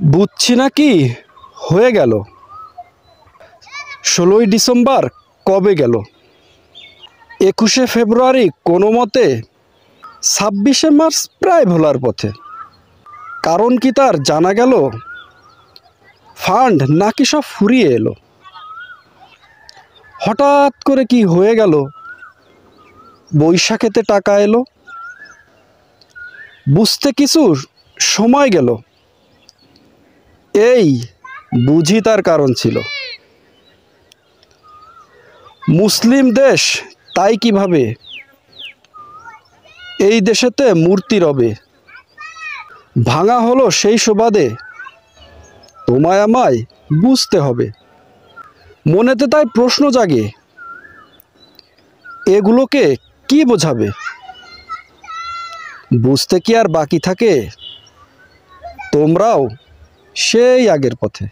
বুঝছি না কি হয়ে গেল। 16ই ডিসেম্বর কবে গেল, 21শে ফেব্রুয়ারি কোনো মতে, 26শে মার্চ প্রায় ভোলার পথে। কারণ কি তার জানা গেল, ফান্ড নাকি সব ফুরিয়ে এলো। হঠাৎ করে কি হয়ে গেল, বৈশাখেতে টাকা এলো, বুঝতে কিছু সময় গেল। এই বুঝি তার কারণ ছিল। মুসলিম দেশ তাই কিভাবে এই দেশেতে মূর্তি রবে, ভাঙা হলো সেই সুবাদে তোমায় আমায় বুঝতে হবে। মনেতে তাই প্রশ্ন জাগে, এগুলোকে কি বোঝাবে। বুঝতে কি আর বাকি থাকে, তোমরাও সেই আগের পথে।